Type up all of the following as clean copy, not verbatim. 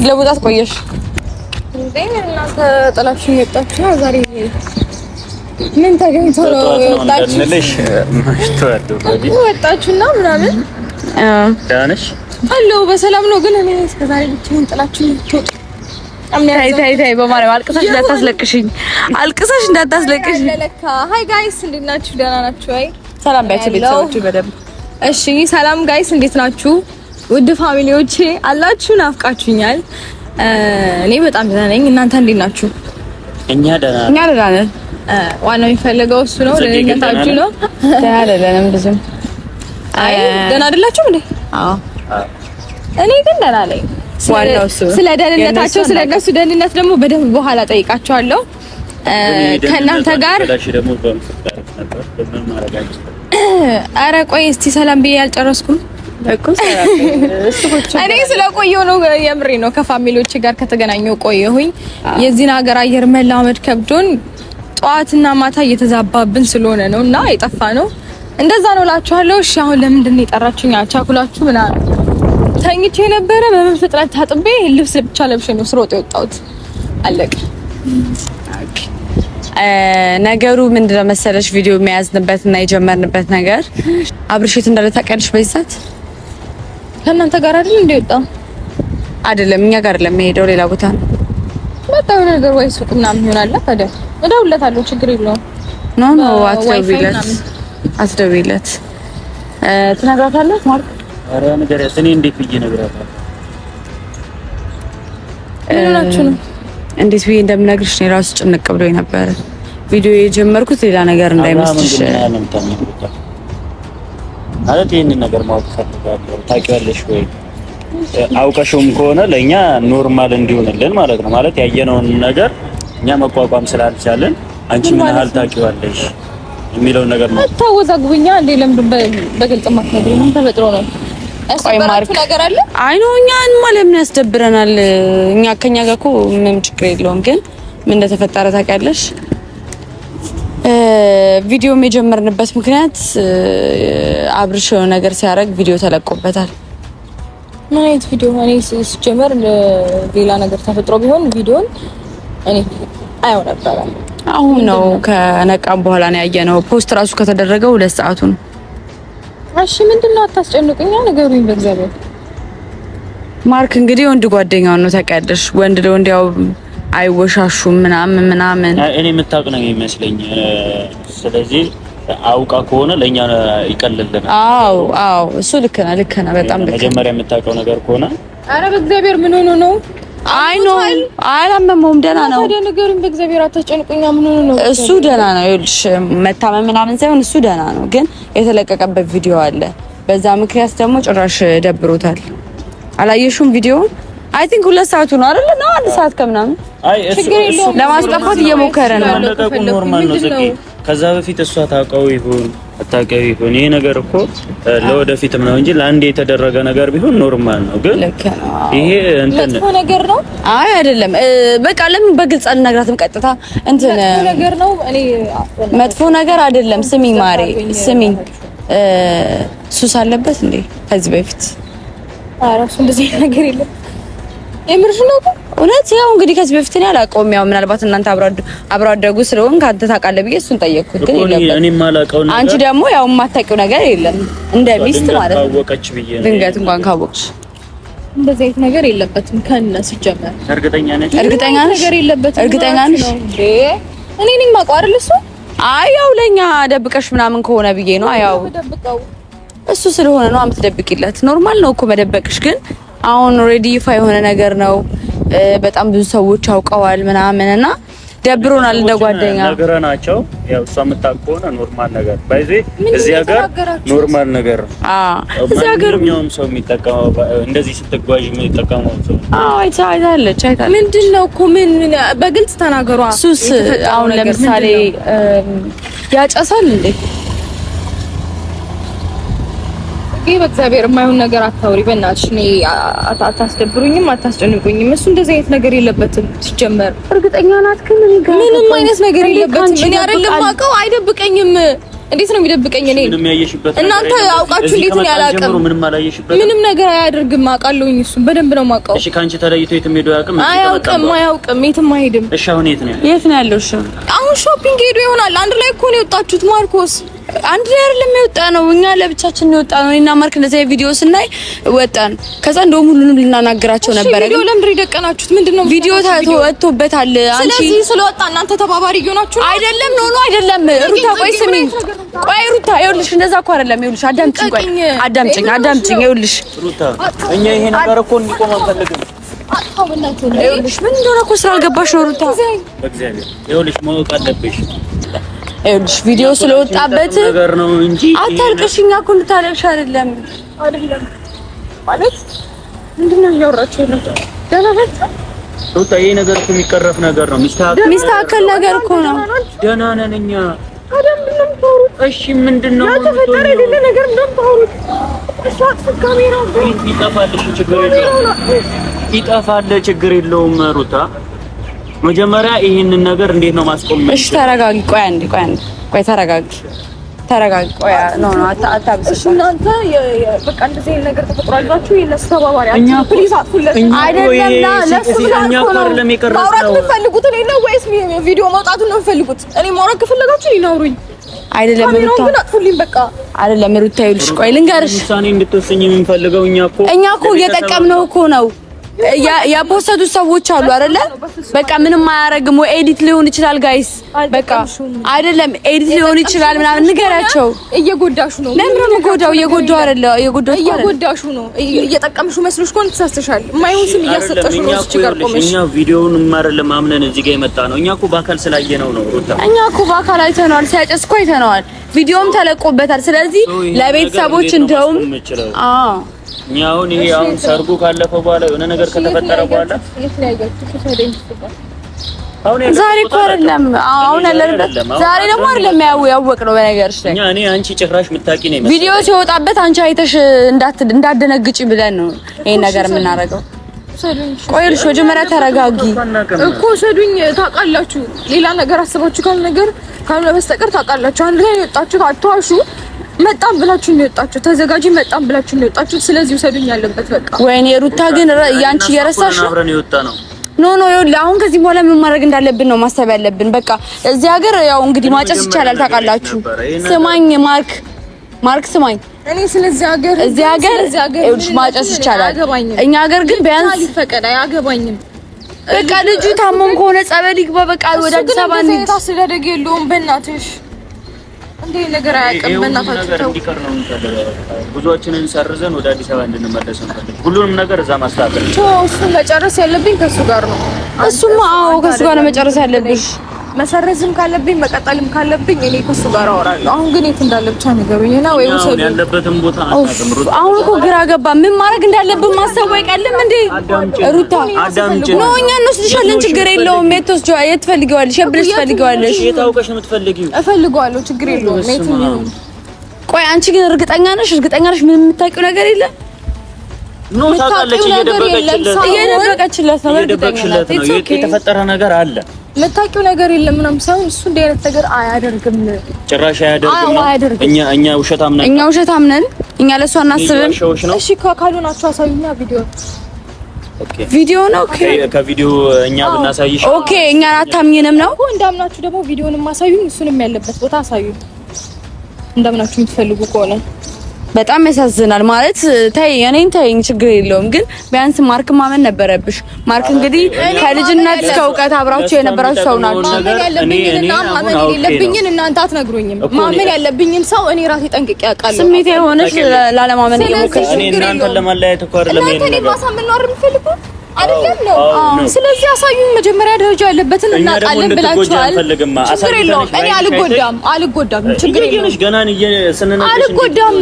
ለቦታት ቆየሽ እንዴ? እናንተ ጥላችሁ የወጣችሁ ዛሬ ምን ተገኝቶ ነው ወጣችሁና ምናምን? ዳንሽ አሎ በሰላም ነው። ግን እኔ እስከዛሬ ብቻዬን ጥላችሁ ትወጡ ታይ በማርያም አልቅሰሽ እንዳታስለቅሽኝ፣ አልቅሰሽ እንዳታስለቅሽ። ሃይ ጋይስ እንዴት ናችሁ? ደህና ናችሁ? አይ ሰላም ባያችሁ ቤተሰቦች በደንብ እሺ። ሰላም ጋይስ እንዴት ናችሁ? ውድ ፋሚሊዎቼ አላችሁ፣ ናፍቃችሁኛል። እኔ በጣም ደህና ነኝ። እናንተ እንዴት ናችሁ? እኛ ደህና ነን። ዋናው የሚፈልገው እሱ ነው። ለእናንታችሁ ነው። ደህና አይደለንም ብዙም። አይ ደህና አይደላችሁም እንዴ? አዎ እኔ ግን ደህና ነኝ። ዋናው እሱ ስለ ደህንነታቸው ስለ እነሱ ደህንነት ደግሞ በደንብ በኋላ ጠይቃቸዋለሁ። ከእናንተ ጋር ኧረ ቆይ እስቲ ሰላም ብዬ ያልጨረስኩም እኮ እኔ ስለቆየሁ ነው። የምሬ ነው። ከፋሚሊዎቼ ጋር ከተገናኘሁ ቆየሁኝ። የዚህን ሀገር አየር መላመድ ከብዶን ጠዋትና ማታ እየተዛባብን ስለሆነ ነው እና የጠፋ ነው። እንደዛ ነው እላችኋለሁ። እሺ አሁን ለምንድን ነው የጠራችሁኝ? አቻኩላችሁ ምናምን ተኝቼ ነበረ። በምን ፍጥነት ታጥቤ ልብስ ብቻ ለብሼ ነው ስሮጥ የወጣሁት። አለቀ። ነገሩ ምንድነው መሰለሽ ቪዲዮ የሚያዝንበትና የጀመርንበት ነገር አብርሽት እንዳለ ታውቂያለሽ። በዚህ ሰዓት ከእናንተ ጋር አይደል እንደወጣው? አይደለም እኛ ጋር አይደለም የሄደው ሌላ ቦታ ነው። መጣው ነገር ወይ ሱቅ ምናምን ይሆናል። ታዲያ እደውልለታለሁ፣ ችግር የለውም። ኖ አትደውይለት። ትነግራታለህ ማርክ? ኧረ ነገር እኔ እንዴት ብዬ እነግራታለሁ? ምን ሆናችሁ ነው? እንዴት ብዬ እንደምነግርሽ ነው ራሱ ጭንቅ ብሎኝ ነበር። ቪዲዮ የጀመርኩት ሌላ ነገር እንዳይመስልሽ ማለት ይሄንን ነገር ማወቅ ፈልጋለሁ። ታውቂዋለሽ ወይ? አውቀሽውም ከሆነ ለኛ ኖርማል እንዲሆንልን ማለት ነው። ማለት ያየነውን ነገር እኛ መቋቋም ስላልቻለን አንቺ ምን ያህል ታውቂዋለሽ የሚለው ነገር ነው። ታወዛግቡኛ እንዴ? ለምን በግልጽ ማከብሩ ምን ተፈጥሮ ነው? ያስደብራችሁ ነገር አለ? አይ ነው እኛን ማለት ምን ያስደብረናል? እኛ ከኛ ጋር እኮ ምንም ችግር የለውም። ግን ምን እንደተፈጠረ ታውቂያለሽ? ቪዲዮም የጀመርንበት ምክንያት አብርሽ የሆነ ነገር ሲያደርግ ቪዲዮ ተለቆበታል። ምን አይነት ቪዲዮ? እኔ ሲጀመር ሌላ ነገር ተፈጥሮ ቢሆን ቪዲዮን እኔ አየው ነበር። አሁን ነው ከነቃም በኋላ ነው ያየነው። ፖስት ራሱ ከተደረገው 2 ሰዓቱ ነው። እሺ ምንድነው? አታስጨንቁኛ፣ ነገሩኝ በእግዚአብሔር። ማርክ እንግዲህ ወንድ ጓደኛው ነው ታውቂያለሽ። ወንድ ለወንድ ያው አይወሻሹም ምናምን። እኔ የምታውቅ ነው የሚመስለኝ። ስለዚህ አውቃ ከሆነ ለኛ ይቀልልናል። አዎ እሱ ልክ ነህ፣ በጣም ልክ። መጀመሪያ የምታውቀው ነገር ከሆነ ኧረ በእግዚአብሔር ምን ሆኖ ነው? አይ ነው አላመመውም፣ ደህና ነው። ታዲያ ነገሩኝ በእግዚአብሔር፣ አታስጨንቁኛ። ምን ሆኖ ነው? እሱ ደህና ነው። ይኸውልሽ መታመም ምናምን ሳይሆን እሱ ደህና ነው። ግን የተለቀቀበት ቪዲዮ አለ። በዛ ምክንያት ደግሞ ጭራሽ ደብሮታል። አላየሽውም ቪዲዮውን? አይ ቲንክ 2 ሰዓቱ ነው አይደል? ነው 1 ሰዓት ከምናምን። አይ እሱ ለማስጠፋት እየሞከረ ነው። ኖርማል ነው ዘቂ። ከዛ በፊት እሷ ታውቀው ይሁን አታውቀው ይሁን ይሄ ነገር እኮ ለወደፊትም ነው እንጂ ለአንዴ የተደረገ ነገር ቢሆን ኖርማል ነው። ግን ይሄ እንትን መጥፎ ነገር ነው። አይ አይደለም። በቃ ለምን በግልጽ አልነግራትም? ቀጥታ እንትን መጥፎ ነገር ነው። እኔ መጥፎ ነገር አይደለም። ስሚኝ ማሬ፣ ስሚኝ። ሱስ አለበት እንዴ ከዚህ በፊት? ኧረ እሱ እንደዚህ ነገር የለም። የምርሽ ነው እውነት? ያው እንግዲህ ከዚህ በፊት እኔ አላውቀውም። ያው ምናልባት እናንተ አብሮ አደጉ ስለሆን ካንተ ታውቃለህ ብዬ እሱን ጠየቅኩት። ግን እኔ ማላውቀው ነገር አንቺ ደግሞ ያው የማታውቂው ነገር የለም እንደ ሚስት ማለት ነው። ታወቀች ብዬ ነው። ድንገት እንኳን ካወቅሽ እንደዚህ አይነት ነገር የለበትም ከነ ሲጀመር። እርግጠኛ ነሽ? ነገር የለበትም። እርግጠኛ ነሽ? እኔ ነኝ የማውቀው አይደል እሱ? አይ ያው ለኛ ደብቀሽ ምናምን ከሆነ ብዬ ነው። ያው እሱ ስለሆነ ነው የምትደብቂለት። ኖርማል ነው እኮ መደበቅሽ። ግን አሁን ኦሬዲ ይፋ የሆነ ነገር ነው። በጣም ብዙ ሰዎች አውቀዋል ምናምንና ደብሮናል። እንደ ጓደኛ ነገራናቸው። ያው እሷ የምታውቅ ከሆነ ኖርማል ነገር ባይዜ እዚህ ሀገር ኖርማል ነገር። እዚህ ሀገር ምንም ሰው የሚጠቀመው እንደዚህ ስትጓዥ የሚጠቀመው ሰው አይታለች። ምንድነው እኮ ምን በግልጽ ተናገሯ። ሱስ አሁን ለምሳሌ ያጨሳል እንዴ? ይሄ በእግዚአብሔር የማይሆን ነገር አታውሪ በእናትሽ። እኔ አታስደብሩኝም፣ አታስጨንቁኝም። እሱ እንደዚህ አይነት ነገር የለበትም ሲጀመር። እርግጠኛ ናት? ግን ምንም አይነት ነገር የለበትም። እኔ አይደለም ማውቀው፣ አይደብቀኝም። እንዴት ነው የሚደብቀኝ? እኔ እናንተ አውቃችሁ እንዴት ነው ያላቀም? ምንም ነገር አያደርግም። አውቃለሁኝ እሱን በደንብ ነው የማውቀው። እሺ ካንቺ ተለይቶ የትም ሄዶ አያውቅም፣ የትም አይሄድም። እሺ አሁን የት ነው ያለው? እሺ አሁን ሾፒንግ ሄዶ ይሆናል። አንድ ላይ እኮ ነው የወጣችሁት ማርኮስ። አንድ ላይ አይደለም የወጣ ነው፣ እኛ ለብቻችን ነው የወጣ ነው። እኔና ማርክ እንደዚህ ቪዲዮ ስናይ ወጣን። ከዛ እንደውም ሁሉንም ልናናግራቸው ነበር። ቪዲዮ ለምን ይደቀናችሁት? ምንድነው ቪዲዮ ወጥቶበታል። አንቺ ስለዚህ ስለወጣ እናንተ ተባባሪ ይሆናችሁ አይደለም? ኖ አይደለም። ሩታ ቆይ ስሚ፣ ቆይ ሩታ ይኸውልሽ፣ እንደዛ እኮ አይደለም። ይኸውልሽ አዳምጪኝ፣ ቆይ አዳምጪኝ። ይኸውልሽ ሩታ፣ እኛ ይሄ ነገር እኮ እንዲቆም አንፈልግም። ይኸውልሽ ምን እንደሆነ እኮ ስላልገባሽ ነው ሩታ። በእግዚአብሔር ይኸውልሽ ማወቅ አለብሽ። ይኸውልሽ ቪዲዮ ስለወጣበት ነገር ነው እንጂ አታልቅሽ። እኛ እኮ እንድታለቅሽ አይደለም ማለት ምንድነው እያወራችሁ ነው? ሩታ ይሄ ነገር እኮ የሚቀረፍ ነገር ነው፣ ሚስተካከል ነገር እኮ ነው። ደህና ነን እኛ። እሺ ምንድነው ተፈጠረ? የሌለ ነገር እንደምታወሩት እሷ ካሜራው ይጠፋል፣ ችግር የለውም ሩታ። መጀመሪያ ይሄንን ነገር እንዴት ነው ማስቆም? እሺ ተረጋጊ። ቆይ ተረጋጊ። ቆይ አታብስ። እናንተ በቃ እንደዚህ አይነት ነገር ተፈጥሯላችሁ። የነሱ ተባባሪ አትሁኑ ፕሊዝ፣ አትሁለት። አይደለም ለሱ ብላችሁ ነው ማውራት የምትፈልጉት እኔ ነው ወይስ ቪዲዮ ማውጣቱን ነው የምትፈልጉት? እኔ ማውራት ከፈለጋችሁ ይናውሩኝ። አይደለም ሩታ፣ ግን አጥፉልኝ በቃ። አይደለም ሩታ፣ ይኸውልሽ ቆይ ልንገርሽ፣ ውሳኔ እንድትወስኝ የምንፈልገው እኛ እኮ እየጠቀምነው እኮ ነው። ያፖስተቱ ሰዎች አሉ አይደለ? በቃ ምንም አያረግም ወይ ኤዲት ሊሆን ይችላል ጋይስ። በቃ አይደለም ኤዲት ሊሆን ይችላል ምናምን ንገራቸው። እየጎዳሹ ነው። ለምን ነው ጎዳው? እየጎዳው አይደለ? እየጎዳሹ ነው። እየጠቀምሹ መስሎሽ ኮን ተሳስተሻል። የማይሆን ስም እያሰጠሽ ነው። እሱ ጋር ቆመሽ እኛ ቪዲዮውን ማረለም አምነን እዚህ ጋር የመጣ ነው። እኛ እኮ በአካል ስላየነው ነው ሩታ። እኛ እኮ በአካል አይተነዋል። ሲያጨስ እኮ አይተነዋል። ቪዲዮም ተለቆበታል። ስለዚህ ለቤተሰቦች እንደውም እኛ አሁን ሰርጉ ካለፈ በኋላ የሆነ ነገር ከተፈጠረ በኋላ ዛሬ እኮ አይደለም አሁን ያለበት ዛሬ ደግሞ አይደለም ያወቅነው። በነገርሽ ላይ እኔ አንቺ ጭራሽ ምታቂ ነኝ ቪዲዮ ሲወጣበት አንቺ አይተሽ እንዳትደነግጪ ብለን ነው ይሄን ነገር የምናደርገው። ቆይልሽ መጀመሪያ ተረጋጊ እኮ ሰዱኝ። ታውቃላችሁ ሌላ ነገር አስባችሁ ካልሆነ በስተቀር ታውቃላችሁ። አንድ ላይ የወጣችሁ አትዋሹ። መጣም ብላችሁ ነው የወጣችሁ። ተዘጋጂ መጣም ብላችሁ ነው የወጣችሁ። ስለዚህ ውሰዱኝ ያለበት በቃ። ወይኔ ሩታ ግን ያንቺ እየረሳሽ ነው። አብረን የወጣ ነው። ኖ ይኸውልህ አሁን ከዚህ በኋላ ምን ማድረግ እንዳለብን ነው ማሰብ ያለብን። በቃ እዚህ ሀገር ያው እንግዲህ ማጨስ ይቻላል ታውቃላችሁ። ስማኝ ማርክ ስማኝ፣ እኔ ስለዚህ ሀገር እዚህ ሀገር ማጨስ ይቻላል። እኛ ሀገር ግን ቢያንስ ይፈቀድ አያገባኝም። በቃ ልጁ ታሞም ከሆነ ጸበል ይግባ። በቃ ወደ አዲስ አበባ ነው ታስደደግ የለውም በእናትሽ እንዴ ነገር አያውቅም። በእናታችሁ ጉዟችንን ሰርዘን ወደ አዲስ አበባ እንድንመለስ እንፈልግ። ሁሉንም ነገር እዛ ማስተካከል እሱ መጨረስ ያለብኝ ከሱ ጋር ነው። እሱማ አዎ ከሱ ጋር ነው መጨረስ ያለብሽ። መሰረዝም ካለብኝ መቀጠልም ካለብኝ እኔ ከሱ ጋር አወራለሁ። አሁን ግን የት እንዳለ ብቻ ንገሩኝና ወይ ወሰዱ ያለበትን ቦታ አታውቅም። አሁን እኮ ግራ ገባ። ምን ማድረግ እንዳለብን ማሰብ አይቀልም እንዴ ሩታ? ነው እኛ እንወስድሻለን፣ ችግር የለውም። የት ትፈልጊዋለሽ? የብለሽ ትፈልጊዋለሽ? የታውቀሽ ነው የምትፈልጊው? እፈልገዋለሁ፣ ችግር የለውም። ቆይ አንቺ ግን እርግጠኛ ነሽ? ምንም የምታውቂው ነገር የለም? ነው ታውቃለች። እየደበቀችለት ነው። የተፈጠረ ነገር አለ። የምታውቂው ነገር የለም ምናምን ሳይሆን እሱ እንዲህ አይነት ነገር አያደርግም፣ ጭራሽ አያደርግም። እኛ ውሸታም ነን። እኛ ለሷ እናስብም። እሺ ካልሆናችሁ አሳዩኛ ቪዲዮ ነው። ከቪዲዮ እኛ ብናሳይሽ ኦኬ፣ እኛን አታምኝንም ነው? እንዳምናችሁ ደግሞ ቪዲዮንም አሳዩኝ፣ እሱንም ያለበት ቦታ አሳዩኝ እንዳምናችሁ የምትፈልጉ ከሆነ። በጣም ያሳዝናል። ማለት እኔን ተይኝ፣ ችግር የለውም ግን ቢያንስ ማርክ ማመን ነበረብሽ። ማርክ እንግዲህ ከልጅነት እስከ እውቀት አብራችሁ የነበራችሁ ሰው ናችሁ። ማመን ያለብኝን እና ማመን የሌለብኝን እናንተ አትነግሩኝም። ማመን ያለብኝን ሰው እኔ ራሴ ጠንቅቄ አውቃለሁ። ስሜት የሆነሽ ላለማመን እየሞከርሽ እኔ እናንተን ለማለያየት እኮ አይደለም እናንተ እኔ ማሳመን ነው የምትፈልጉ አይደለም ነው። ስለዚህ አሳዩኝ። መጀመሪያ ደረጃ ያለበትን እናውቃለን ብላችኋል። ችግር የለውም። እኔ አልጎዳም። ችግር የለውም። አልጎዳም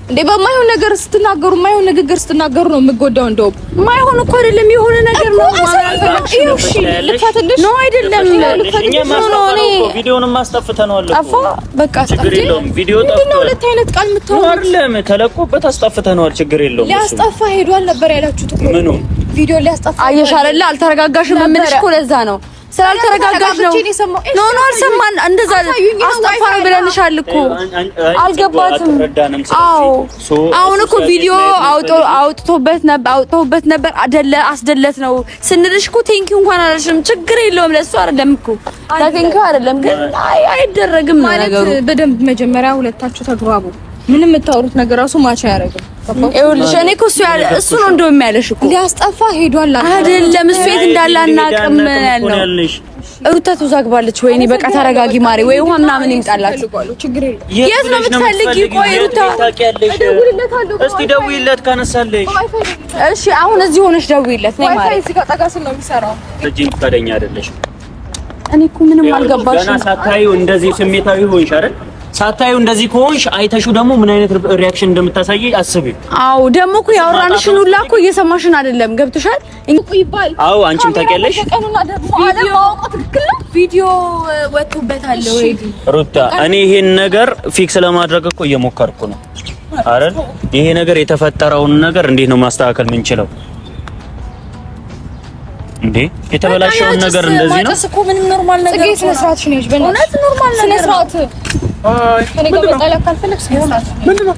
እንዴ በማይሆን ነገር ስትናገሩ የማይሆን ንግግር ስትናገሩ ነው የምጎዳው። እንደውም የማይሆን እኮ አይደለም የሆነ ነገር ነው ማለት ነው። እሺ ልፋትልሽ ነው አይደለም ነው እኔ ቪዲዮውን ማስጠፍተናል እኮ አፋ በቃ ችግር የለውም። ቪዲዮ ጠፍቶ ነው ሁለት አይነት ቃል የምታወሩት አይደለም ተለቆበት አስጠፍተናል። ችግር የለውም። ሊያስጠፋ ሄዷል ነበር ያላችሁት እኮ ምኑ ቪዲዮ ሊያስጠፋ አየሽ አይደለ? አልተረጋጋሽም። ምንሽ እኮ ለዛ ነው ስላልተረጋጋሽ ነው። ኖ አልሰማን። እንደዛ አስጠፋ ነው ብለንሻል እኮ አልገባትም። አዎ አሁን እኮ ቪዲዮ አውጥቶበት ነበር አስደለት ነው ስንልሽ እኮ ቴንኪው እንኳን አላልሽም። ችግር የለውም ለእሱ አይደለም እኮ ለቴንኪው አይደለም ግን አይደረግም ነገሩ። በደንብ መጀመሪያ ሁለታችሁ ተግባቡ። ምንም የምታወሩት ነገር ራሱ ማቻ ያደርጋል። ይኸውልሽ እኔ እኮ እሱ ነው እንደውም ያለሽ እኮ ሊያስጠፋ ሄዷል አይደለም። እሱ የት እንዳለ አናውቅም ያልነው። ሩታ ተዛግባለች። ወይኔ በቃ ተረጋጊ ማሪ፣ ወይ ውሃ ምናምን ይምጣላችሁ። የት ነው የምትፈልጊው? ቆይ ሩታ እስቲ ደውይለት ካነሳለሽ። እሺ አሁን እዚህ ሆነሽ ደውይለት ነው ማሪ። እዚህ ጋር ጠጋ ስል ነው የሚሰራው። ልጅን ፈቃደኛ አይደለሽ። እኔ እኮ ምንም አልገባሽም። ገና ሳታዩ እንደዚህ ስሜታዊ ሆንሽ አይደል? ሳታዩ እንደዚህ ከሆንሽ አይተሹ ደግሞ ምን አይነት ሪአክሽን እንደምታሳይ አስቢ። አዎ ደግሞ እኮ ያወራንሽን ሁላ እኮ እየሰማሽን አይደለም። ገብቶሻል? አዎ አንቺም ታውቂያለሽ። ቪዲዮ ወጥቶበታል ወይ ሩታ? እኔ ይሄን ነገር ፊክስ ለማድረግ እኮ እየሞከርኩ ነው አይደል? ይሄ ነገር የተፈጠረውን ነገር እንዴት ነው ማስተካከል የምንችለው? እንዴ የተበላሸውን ነገር እንደዚህ ነው እኮ ምንም ኖርማል ነገር ነው። ስነ ስርዓትሽ ነሽ በእውነት ኖርማል ነገር ነው። ስነ ስርዓት እኔ ጋር መጣላ ካልፈለግ ስነ ስርዓት ምንድነው?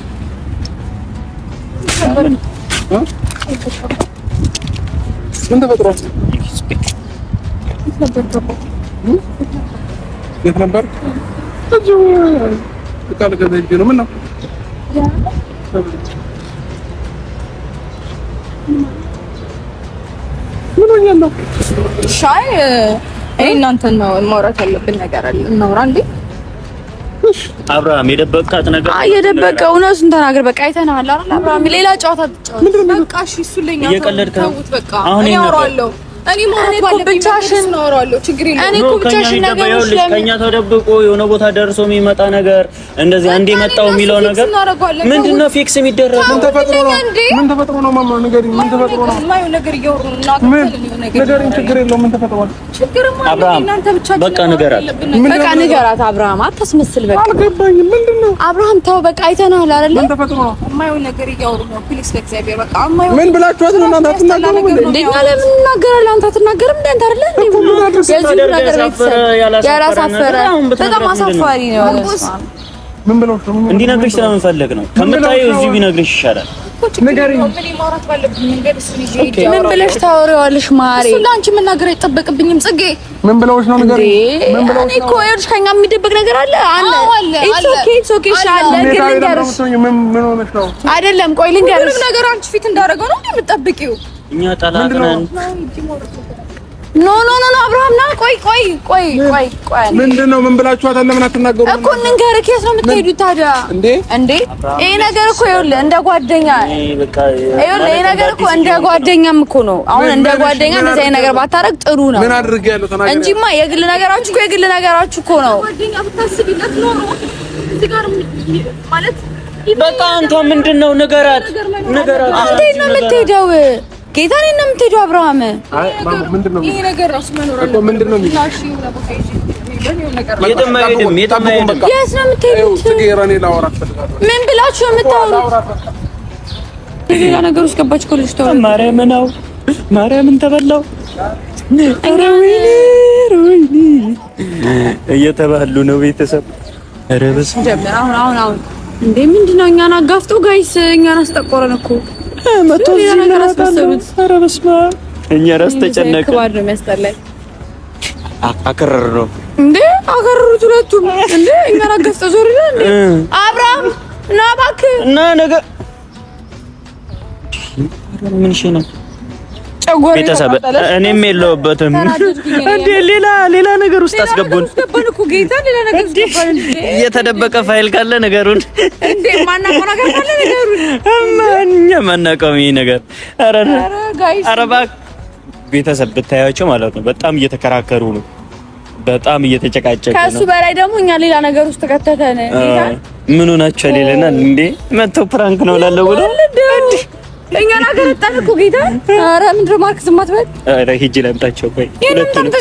ምን ተፈጥሮ? የት ነበር? እዚሁ ቃል ገዘጅ ነው። ምን ነው ምን ነው? ሻይ እናንተን ነው ማውራት ያለብን ነገር አለ። እናውራ እንዴ? አብርሃም የደበቃት ነገር የደበቀው እውነቱን ተናገር። በቃ አይተናል አይደል? አብርሃም ሌላ ጨዋታ ትጫወት። በቃ እሺ፣ እሱ ለኛ ተውት። በቃ እኔ አወራለሁ። እኔ ብቻሽን አወራለሁ። ችግር የለም። እኔ እኮ ብቻሽን ነገር ከኛ ተደብቆ የሆነ ቦታ ደርሶ የሚመጣ ነገር እንደዚህ አንዴ መጣው የሚለው ነገር ምንድነው? ፊክስ የሚደረግ ምን ተፈጥሮ ነው? ምን ተፈጥሮ ነው? ማማ ንገሪኝ። ምን ተፈጥሮ ነው? ማየው ነገር እያወሩ ነው። ንገሪኝ። ችግር የለውም። ምን ተፈጥሮ ነው? አብርሃም በቃ ንገራት። በቃ ንገራት አብርሃም። አታስመስል። በቃ አልገባኝም። ምንድነው? አብርሃም ተው በቃ አይተናል አይደል? ምን ተፈጥሮ ነው? ማየው ነገር እያወሩ ነው። ፕሊስ ለእግዚአብሔር በቃ ምን ብላችኋት ነው? እናንተ አትናገሩም እንዴ? እንደኛ ለምን እናገራለን? አንተ አትናገርም እንዴ? አንተ አይደለ እንዴ? የዚህ ነገር ያላሳፈረ በጣም አሳፋሪ ነው። ምን ብለው ነው? እንዲነግርሽ ስለምንፈልግ ነው። ከምታየው እዚህ ቢነግርሽ ይሻላል። ንገሪኝ። ምን ብለሽ ታወሪዋለሽ ማሪ? እሱ ለአንቺ መናገር አይጠበቅብኝም። ጽጌ ምን ብለውሽ ነው? ንገሪኝ። ምን ብለውሽ ነው? እኔ እኮ ይኸውልሽ ከኛ የሚደበቅ ነገር አለ አለ። ኢትስ ኦኬ ሻለ ግን ልንገርሽ። ምን ሆነሽ ነው? አይደለም ቆይ ልንገርሽ። ምንም ነገር አንቺ ፊት እንዳደረገው ነው እንዴ የምትጠብቂው? እኛ ጠላት ነን። ኖ አብርሃም ና ቆይ ምንድነው? ምን ብላችኋት? ለምን አትናገሩም እኮ እንንገርህ። የት ነው የምትሄዱት ታዲያ? እንዴ ይሄ ነገር እኮ ይኸውልህ እንደ ጓደኛ ይኸውልህ ይሄ ነገር እኮ እንደ ጓደኛም እኮ ነው። አሁን እንደ ጓደኛ እንደዚህ አይነት ነገር ባታረግ ጥሩ ነው። ምን አድርጌያለሁ? ተናገር እንጂማ የግል ነገራችሁ እኮ ነው። ጓደኛ ብታስቢለት ኖሮ እዚህ ጋር ማለት በቃ አንተ ምንድነው? ንገራት። አንተ ነው የምትሄደው? ጌታ ነኝ ነው የምትሄደው? አብርሃም አይ ምንድነው? ይሄ ነገር ራሱ መኖር አለ። ምንድነው? የትም አይሄድም። የት ነው የምትሄዱት? ምን ብላችሁ የምታወሩት? ሌላ ነገር ውስጥ ገባች እኮ ልጅቷ። ማርያምን ተበላው። ኧረ ወይኔ እየተባሉ ነው ቤተሰብ። ኧረ በስመ አብ። አሁን እንዴ ምንድነው? እኛን አጋፍጦ ጋይስ፣ እኛን አስጠቆረን እኮ መቶ ነገር አስመሰሉት። ኧረ በስመ አብ። እኛ ራስ ተጨነቀ። ከባድ ነው የሚያስጠላኝ። አከረሩ ነው እንዴ? አከረሩት ሁለቱም እንዴ? እኛን አጋፍጦ ዞር ይላል እንዴ? አብርሃም ና እባክህ እና ነገር ምን እሺ ነው ቤተሰብ እኔም የለሁበትም እንዴ? ሌላ ነገር ውስጥ አስገቡን እኮ ጌታ። ሌላ ነገር ውስጥ አስገቡን። የተደበቀ ፋይል ካለ ነገሩን እንዴ ማናውቀው ነገር ካለ ነገሩን እኛ ማናውቀው ይሄ ነገር። ኧረ ጋይስ፣ ኧረ እባክህ ቤተሰብ ብታያቸው ማለት ነው በጣም እየተከራከሩ ነው፣ በጣም እየተጨቃጨቁ ነው። ከሱ በላይ ደግሞ እኛ ሌላ ነገር ውስጥ ከተተን ጌታ ምን ሆናችሁ ሌላና እንዴ መጥቶ ፕራንክ ነው ላለው ብሎ እኛ ነገር አጣን እኮ ጌታ። ኧረ ምንድነው ማርክ ዝም አትበል። ኧረ ሂጂ ላምጣቸው። ቆይ ሁለቱንም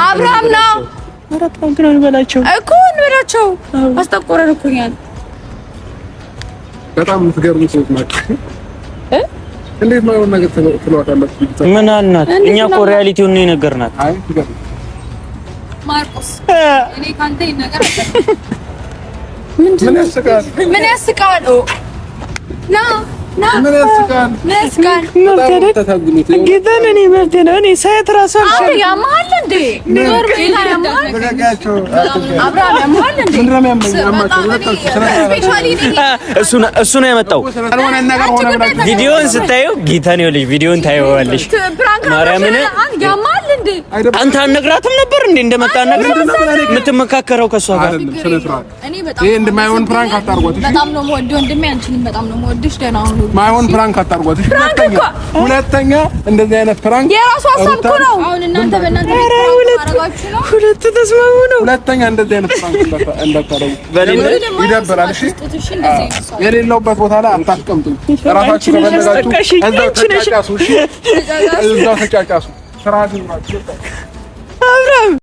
አብርሃም ነው። ኧረ ፕራንክ ነው እንበላቸው እኮ እንበላቸው። አስጠቆረን እኮ እኛን። በጣም የምትገርሙ ሰዎች ናቸው። እንዴት ነው ነገር ትሏታላችሁ? ምን አልናት? እኛ እኮ ሪያሊቲውን ነው የነገርናት። አይ ማርቆስ እኔ ካንተ ይነገር ምን ያስቃል? ና ምን ያስቃል? ጌታን እኔ መብቴ ነው። እኔ ሳያት እራሱ አንተ ያማል እንዴ? ኖር ቤታ ያማል አብራም ያማል እንዴ? እሱ ነው ያመጣው። ቪዲዮን ስታየው ጌታን ይኸውልሽ፣ ቪዲዮን ታየዋለሽ። ማርያምን ያማል እንዴ? አንተ አልነግራትም ነበር እንዴ? እንደመጣ ነግራትም የምትመካከረው ከሷ ጋር እኔ በጣም ይሄ እንደማይሆን ፕራንክ አታርጓት። በጣም ነው የምወደው ወንድሜ፣ አንቺንም በጣም ነው የምወድሽ። ደህና ሁኑ። ማይሆን ፕራንክ አታርጓት። ሁለተኛ እንደዚህ አይነት ፕራንክ የራሱ ሀሳብ እኮ ነው። አሁን እናንተ በእናንተ አረጋችሁ ነው። ሁለቱ ተስማሙ ነው። ሁለተኛ እንደዚህ አይነት ፕራንክ እንዳታረጉ። ይደብራል። እሺ የሌለውበት ቦታ ላይ አታስቀምጡኝ። ራሳችሁ ከፈለጋችሁ እዛው ተጫጫሱ። እሺ እዛው ተጫጫሱ። ስርዓት ይኑራችሁ። አብራም